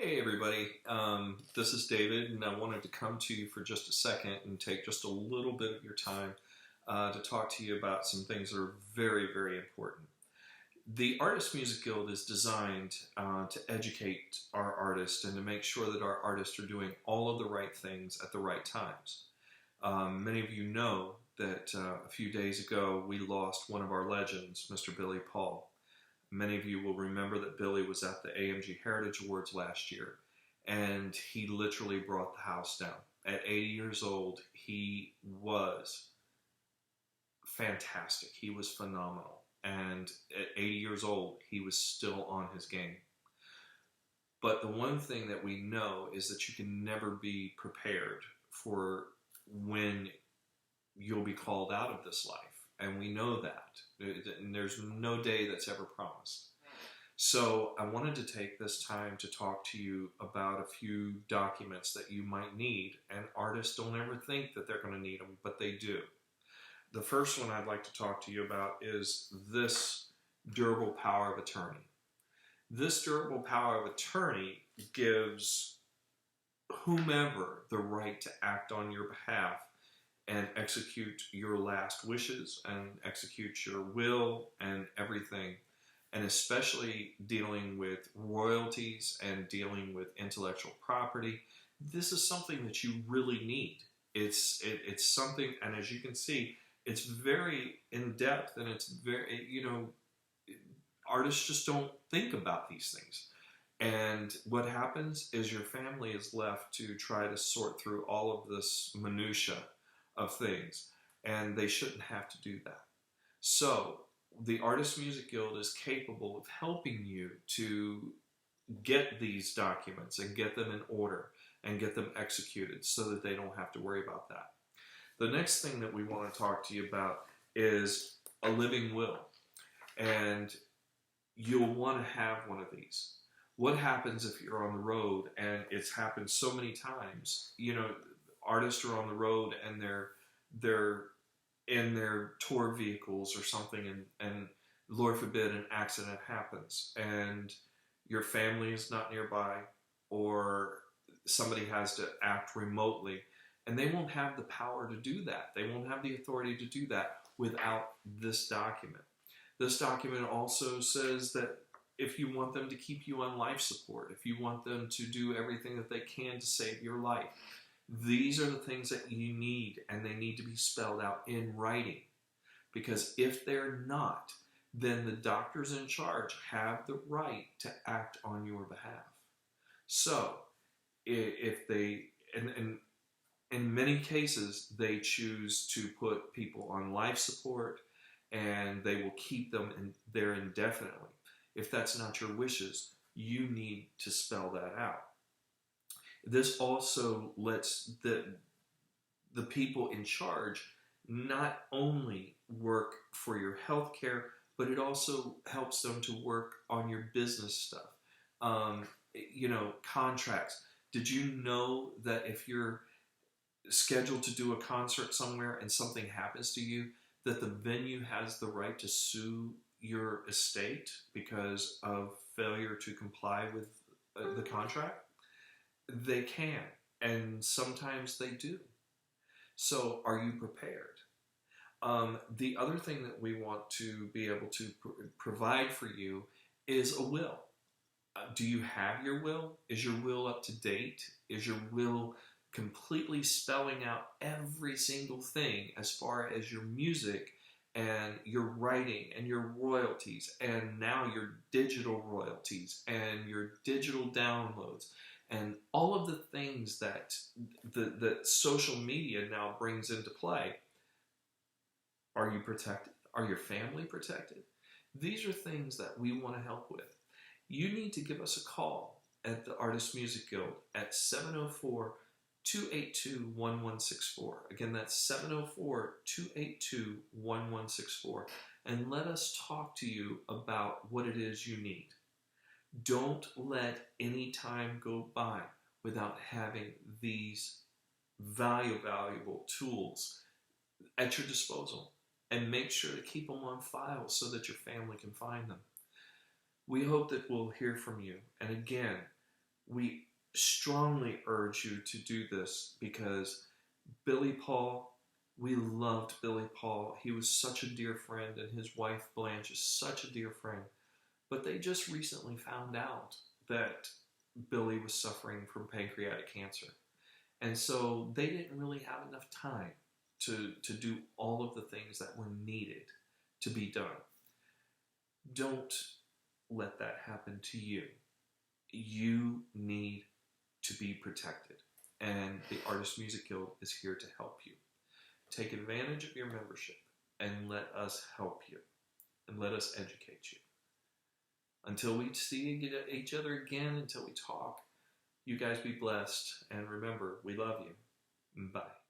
Hey everybody, this is David, and I wanted to come to you for just a second and take just a little bit of your time to talk to you about some things that are very, very important. The Artist Music Guild is designed to educate our artists and to make sure that our artists are doing all of the right things at the right times. Many of you know that a few days ago we lost one of our legends, Mr. Billy Paul. Many of you will remember that Billy was at the AMG Heritage Awards last year, and he literally brought the house down. At 80 years old, he was fantastic. He was phenomenal. And at 80 years old, he was still on his game. But the one thing that we know is that you can never be prepared for when you'll be called out of this life. And we know that. And there's no day that's ever promised. So I wanted to take this time to talk to you about a few documents that you might need. And artists don't ever think that they're going to need them, but they do. The first one I'd like to talk to you about is this durable power of attorney. This durable power of attorney gives whomever the right to act on your behalf and execute your last wishes and execute your will and everything, and especially dealing with royalties and dealing with intellectual property. This is something that you really need. It's something, and as you can see, it's very in depth, and it's very, artists just don't think about these things. And what happens is your family is left to try to sort through all of this minutia of things, and they shouldn't have to do that. So the Artist Music Guild is capable of helping you to get these documents and get them in order and get them executed so that they don't have to worry about that. The next thing that we want to talk to you about is a living will, and you'll want to have one of these. What happens if you're on the road, and it's happened so many times, artists are on the road and they're in their tour vehicles or something, and Lord forbid an accident happens and your family is not nearby, or somebody has to act remotely, and they won't have the power to do that. They won't have the authority to do that without this document. This document also says that if you want them to keep you on life support, if you want them to do everything that they can to save your life, these are the things that you need, and they need to be spelled out in writing. Because if they're not, then the doctors in charge have the right to act on your behalf. So, if they, and in many cases, they choose to put people on life support, and they will keep them there indefinitely. If that's not your wishes, you need to spell that out. This also lets the people in charge not only work for your health care, but it also helps them to work on your business stuff. Contracts. Did you know that if you're scheduled to do a concert somewhere and something happens to you, that the venue has the right to sue your estate because of failure to comply with the contract? They can, and sometimes they do. So are you prepared? The other thing that we want to be able to provide for you is a will. Do you have your will? Is your will up to date? Is your will completely spelling out every single thing as far as your music and your writing and your royalties, and now your digital royalties and your digital downloads, and all of the things that the social media now brings into play? Are you protected? Are your family protected? These are things that we want to help with. You need to give us a call at the Artist Music Guild at 704-282-1164. Again, that's 704-282-1164. And let us talk to you about what it is you need. Don't let any time go by without having these valuable tools at your disposal, and make sure to keep them on file so that your family can find them. We hope that we'll hear from you. And again, We strongly urge you to do this because Billy Paul, we loved Billy Paul. He was such a dear friend, and his wife Blanche is such a dear friend. But they just recently found out that Billy was suffering from pancreatic cancer. And so they didn't really have enough time to do all of the things that were needed to be done. Don't let that happen to you. You need to be protected. And the Artist Music Guild is here to help you. Take advantage of your membership and let us help you and let us educate you. Until we see each other again, until we talk, you guys be blessed. And remember, we love you. Bye.